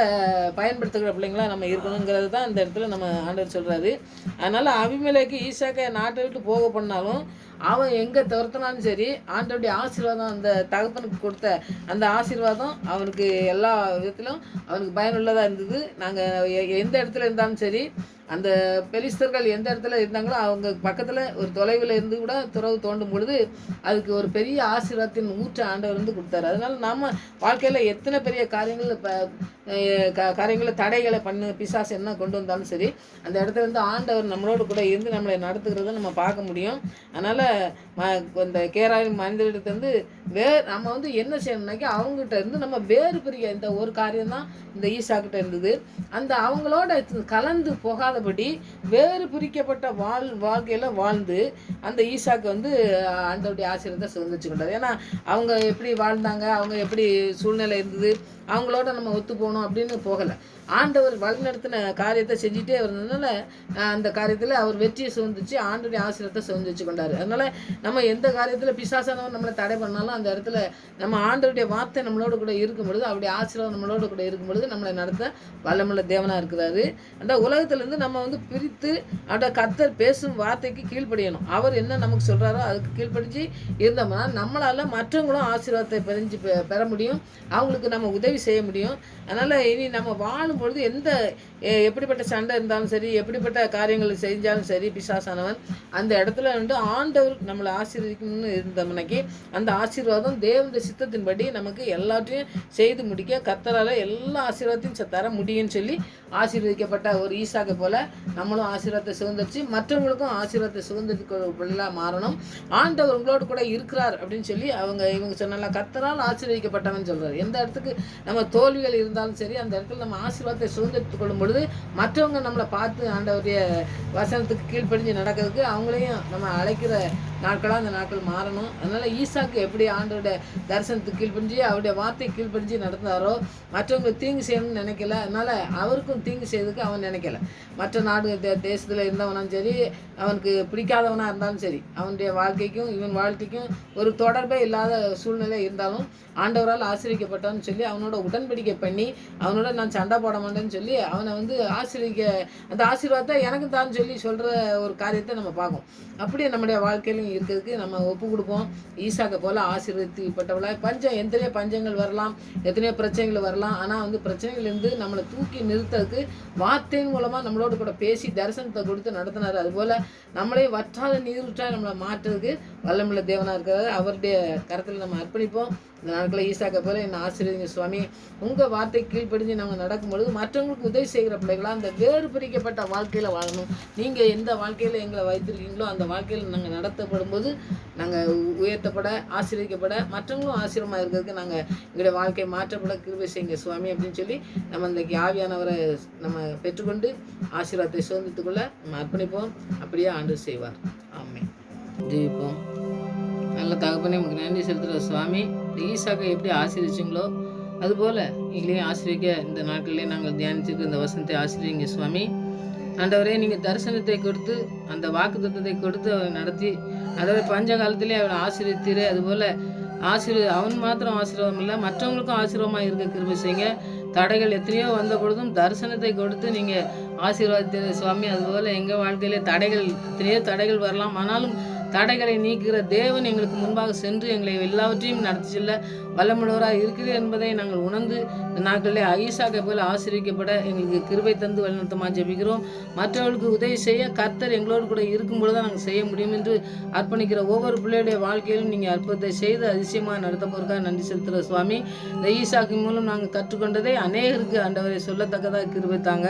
பயன்படுத்துகிற பிள்ளைங்களா நம்ம இருக்கணுங்கிறது தான் அந்த இடத்துல நம்ம ஆண்டவர் சொல்கிறாரு. அதனால் அபிமெலேக்கு ஈசாக்கை நாட்டை விட்டு போக பண்ணாலும் அவன் எங்கே துரத்தினாலும் சரி, ஆண்டவருடைய ஆசீர்வாதம், அந்த தகப்பனுக்கு கொடுத்த அந்த ஆசீர்வாதம் அவனுக்கு எல்லா விதத்திலும் அவனுக்கு பயனுள்ளதாக இருந்தது. நாங்கள் எந்த இடத்துல இருந்தாலும் சரி, அந்த பெலிஸ்தர்கள் எந்த இடத்துல இருந்தாங்களோ அவங்க பக்கத்தில் ஒரு தொலைவில் இருந்து கூட துறவு தோண்டும் பொழுது அதுக்கு ஒரு பெரிய ஆசீர்வாதத்தின் ஊற்ற ஆண்டவர் வந்து கொடுத்தாரு. அதனால் நம்ம வாழ்க்கையில் எத்தனை பெரிய காரியங்களை தடைகளை பிசாசு என்ன கொண்டு வந்தாலும் சரி, அந்த இடத்துல இருந்து ஆண்டவர் நம்மளோடு கூட இருந்து நம்மளை நடத்துகிறத நம்ம பார்க்க முடியும். அதனால் இந்த கேராயின் மனிதர்கிட்ட நம்ம வந்து என்ன செய்யணும்னாக்கி அவங்ககிட்ட இருந்து நம்ம வேறு பிரிய இந்த ஒரு காரியம்தான் இந்த ஈசாக்கிட்ட இருந்தது. அந்த அவங்களோட கலந்து போகாதபடி வேறு பிரிக்கப்பட்ட வாழ்க்கையில் வாழ்ந்து அந்த ஈசாக்கு வந்து ஆண்டவருடைய ஆசீர்வாதத்தை சுதந்திரிச்சு கொண்டார். ஏன்னா அவங்க எப்படி வாழ்ந்தாங்க, அவங்க எப்படி சூழ்நிலை இருந்தது, அவங்களோட நம்ம ஒத்து போகணும் அப்படின்னு போகலை. ஆண்டவர் வழிநடத்தின காரியத்தை செஞ்சுட்டே இருந்ததுனால அந்த காரியத்தில் அவர் வெற்றியை சுதந்திரிச்சு ஆண்டவருடைய ஆசீர்வாதத்தை சுதந்திரிச்சு கொண்டார். அதனால் நம்ம எந்த காரியத்தில் பிசாசானவன் நம்மளை தடை பண்ணாலும் அந்த இடத்துல நம்ம ஆண்டவருடைய வார்த்தை நம்மளோட கூட இருக்கும் பொழுது, அவருடைய ஆசீர்வாதம் நம்மளோட கூட இருக்கும் பொழுது நம்மளை நடத்த வல்லமுள்ள தேவனாக இருக்கிறாரு. அந்த உலகத்திலேருந்து நம்ம வந்து பிரித்து அவருடைய கர்த்தர் பேசும் வார்த்தைக்கு கீழ்ப்படியணும். அவர் என்ன நமக்கு சொல்கிறாரோ அதுக்கு கீழ்ப்படிச்சு இருந்தோம்னா நம்மளால் மற்றவங்களும் ஆசீர்வாதத்தை பெற முடியும், அவங்களுக்கு நம்ம உதவி செய்ய முடியும். அதனால் இனி நம்ம வாழும் பொழுது எப்படிப்பட்ட சண்டை இருந்தாலும் சரி, எப்படிப்பட்ட காரியங்கள் செஞ்சாலும் சரி, பிசாசானவன் அந்த இடத்துல வந்து ஆண்டவர் நம்மளை ஆசீர்வதிக்கணும்னு இருந்தோம்னாக்கி அந்த ஆசீர்வாதம் தேவனுடைய சித்தத்தின்படி நமக்கு எல்லாத்தையும் செய்து முடிக்க கர்த்தரால் எல்லா ஆசீர்வாதத்தையும் தர முடியும்னு சொல்லி ஆசீர்வதிக்கப்பட்ட ஒரு ஈசாக்கை போல நம்மளும் ஆசீர்வாதத்தை சுதந்திரிச்சு மற்றவங்களுக்கும் ஆசீர்வாதத்தை சுதந்திரிக்க மாறணும். ஆண்டவர் உங்களோடு கூட இருக்கிறார் அப்படின்னு சொல்லி இவங்க சொன்னால கர்த்தரால் ஆசீர்வதிக்கப்பட்டவன் சொல்றாரு. எந்த இடத்துக்கு நம்ம தோல்விகள் இருந்தாலும் சரி, அந்த இடத்துல நம்ம ஆசீர்வாதத்தை சுதந்திரித்துக் கொள்ளும் பொழுது மற்றவங்க நம்மளை பார்த்து ஆண்டவருடைய வசனத்துக்கு கீழ்ப்படிஞ்சு நடக்கிறதுக்கு அவங்களையும் நம்ம அழைக்கிற நாட்களாக அந்த நாட்கள் மாறணும். அதனால் ஈசாக்கு எப்படி ஆண்டோட தரிசனத்துக்கு கீழ்ப்படிஞ்சு அவருடைய வார்த்தை கீழ்ப்படிஞ்சு நடந்தாரோ மற்றவங்களுக்கு தீங்கு செய்யணும்னு நினைக்கல. அதனால் அவருக்கும் தீங்கு செய்யறதுக்கு அவன் நினைக்கல. மற்ற நாடு தேசத்தில் இருந்தவனாலும் சரி, அவனுக்கு பிடிக்காதவனாக இருந்தாலும் சரி, அவனுடைய வாழ்க்கைக்கும் இவன் வாழ்க்கைக்கும் ஒரு தொடர்பே இல்லாத சூழ்நிலை இருந்தாலும் ஆண்டவரால் ஆசீர்வதிக்கப்பட்டான்னு சொல்லி அவனோட உடன்படிக்கை பண்ணி அவனோட நான் சண்டை போட மாட்டேன்னு சொல்லி அவனை வந்து அந்த ஆசீர்வாதத்தை எனக்கு தான் சொல்லி சொல்கிற ஒரு காரியத்தை நம்ம பார்ப்போம். அப்படியே நம்முடைய வாழ்க்கையிலும் இருக்கிறதுக்கு நம்ம ஒப்பு கொடுப்போம். ஈசாக்கை போல் ஆசீர்வதிக்கப்பட்டவளாக எத்தனையோ பஞ்சங்கள் வரலாம், எத்தனையோ பிரச்சனைகள் வரலாம். ஆனால் வந்து பிரச்சனைகள்லேருந்து நம்மளை தூக்கி நிறுத்துறதுக்கு வார்த்தையின் மூலமாக நம்மளோட கூட பேசி தரிசனத்தை கொடுத்து நடத்தினார். அதுபோல் நம்மளே வற்றாத நீரூற்றாக நம்மளை மாற்றுறதுக்கு வல்லமுள்ள தேவனாக இருக்கிறாரு. அவருடைய கரத்தில் நம்ம அர்ப்பணிப்போம். இந்த நாட்களில் ஈசாக்கை போல என்னை ஆசீர்வதிங்க சுவாமி. உங்கள் வார்த்தை கீழ்ப்படிஞ்சு நாங்கள் நடக்கும்பொழுது மற்றவங்களுக்கு உதவி செய்கிற பிள்ளைகளாக அந்த வேறு பிரிக்கப்பட்ட வாழ்க்கையில் வாழணும். நீங்கள் எந்த வாழ்க்கையில் எங்களை வைத்திருக்கீங்களோ அந்த வாழ்க்கையில் நாங்கள் நடத்தப்படும் போது நாங்கள் உயர்த்தப்பட, ஆசீர்வதிக்கப்பட, மற்றவங்களும் ஆசீர்வமாக இருக்கிறதுக்கு நாங்கள் எங்களுடைய வாழ்க்கை மாற்றப்பட கிருபை செய்யுங்க சுவாமி அப்படின்னு சொல்லி நம்ம இன்றைக்கி ஆவியானவரை நம்ம பெற்றுக்கொண்டு ஆசீர்வாதத்தை சுதந்திரத்துக்குள்ளே நம்ம அர்ப்பணிப்போம். அப்படியே ஆண்டு செய்வார். ஆமென். ஜெயிப்போம். நல்ல தகப்பனே உங்களுக்கு நன்றி செலுத்துகிற சுவாமி. இந்த ஈசாக்கை எப்படி ஆசீர்வதிச்சிங்களோ அதுபோல் எங்களையும் ஆசீர்வதிக்க இந்த நாட்களிலே நாங்கள் தியானிச்சுக்கு இந்த வசனத்தை ஆசீர்வதிங்க சுவாமி. ஆண்டவரே, நீங்கள் தரிசனத்தை கொடுத்து அந்த வாக்குத்தத்தத்தை கொடுத்து அவரை நடத்தி அதாவது பஞ்ச காலத்திலே அவரை ஆசீர்வதித்தீர். அதுபோல் அவன் மாத்திரம் ஆசீர்வாதம் இல்லை, மற்றவங்களுக்கும் ஆசீர்வாதமாக இருக்க கிருபை செய்யுங்க. தடைகள் எத்தனையோ வந்த பொழுதும் தரிசனத்தை கொடுத்து நீங்கள் ஆசீர்வாதித்தீர் சுவாமி. அதுபோல் எங்கள் வாழ்க்கையிலே எத்தனையோ தடைகள் வரலாம், ஆனாலும் தடைகளை நீக்குகிற தேவன் எங்களுக்கு முன்பாக சென்று எங்களை எல்லாவற்றையும் நடத்தி செல்ல வல்லமுள்ளவராக இருக்கிறது என்பதை நாங்கள் உணர்ந்து இந்த நாட்களிலே ஈசாக்கை போல ஆசீர்வதிக்கப்பட எங்களுக்கு கிருபை தந்து வழிநடத்தமாக ஜெபிக்கிறோம். மற்றவர்களுக்கு உதவி செய்ய கர்த்தர் எங்களோடு கூட இருக்கும்பொழுது தான் நாங்கள் செய்ய முடியும் என்று அர்ப்பணிக்கிற ஒவ்வொரு பிள்ளையுடைய வாழ்க்கையிலும் நீங்கள் அற்புதத்தை செய்து அதிசயமாக நடத்த போகிறதுக்காக நன்றி செலுத்துகிற சுவாமி. இந்த ஈசாக்கின் மூலம் நாங்கள் கற்றுக்கொண்டதை அநேகருக்கு ஆண்டவரை சொல்லத்தக்கதாக கிருபை தாங்க.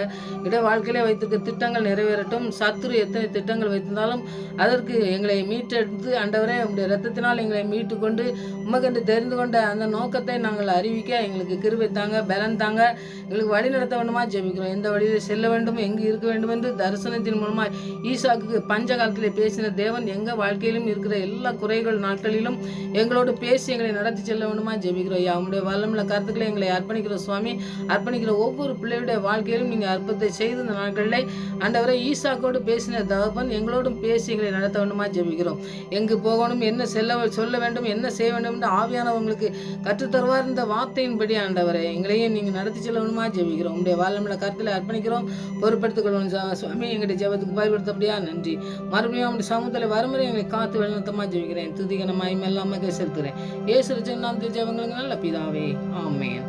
வாழ்க்கையிலே வைத்திருக்க திட்டங்கள் நிறைவேறட்டும். சத்துரு எத்தனை திட்டங்கள் வைத்திருந்தாலும் அதற்கு எங்களை மீட்டெடுத்து ஆண்டவரே உங்களுடைய இரத்தத்தினால் எங்களை மீட்டு கொண்டு உமக்கென்று தெரிந்து கொண்ட அந்த நோக்கத்தை நாங்கள் அறிவிக்க எங்களுக்கு கிருபை தாங்க, பலன் தாங்க. எங்களுக்கு வழி நடத்த வேண்டுமா ஜெபிக்கிறோம். எந்த வழியில் செல்ல வேண்டும், எங்கு இருக்க வேண்டும் என்று தரிசனத்தின் மூலமாக ஈசாக்கு பஞ்ச காலத்தில் பேசின தேவன் எங்கள் வாழ்க்கையிலும் இருக்கிற எல்லா குறைகள் நாட்களிலும் எங்களோடு பேசி எங்களை நடத்தி செல்ல வேண்டுமா ஜெபிக்கிறோம். அவங்களுடைய வல்லமுள்ள கருத்துக்களை எங்களை அர்ப்பணிக்கிற சுவாமி. அர்ப்பணிக்கிற ஒவ்வொரு பிள்ளையுடைய வாழ்க்கையிலும் நீங்கள் அற்புதத்தை செய்து இந்த நாட்களில் ஆண்டவரை ஈசாக்கோடு பேசின தகப்பன் எங்களோடும் பேசி எங்களை நடத்த வேண்டுமா ஜெபிக்கிறோம். ஜெபிக்கிறோம். எங்கு போகணும், என்ன சொல்ல வேண்டும், என்ன செய்ய வேண்டும் என்று ஆவியானவங்களுக்கு கற்றுத்தருவார். இந்த வார்த்தையின்படி ஆண்டவரே எங்களையும் நீங்கள் நடத்தி செல்லணுமா ஜெபிக்கிறோம். உங்களுடைய வாழ்நிலை கருத்தில் அர்ப்பணிக்கிறோம், பொறுப்படுத்திக் கொள்ளணும் சுவாமி. எங்களுடைய ஜெபத்துக்கு பயன்படுத்தப்படியா நன்றி. மறுபடியும் அப்படி சமூகத்தில் வருமுறை எங்களை காத்து வெள்ளத்தமாக ஜெபிக்கிறேன். துதிகனமாய் மெல்லாமல் செலுத்துகிறேன். இயேசு நாம் ஜெபங்களுக்கு நல்ல பிதாவே, ஆமென்.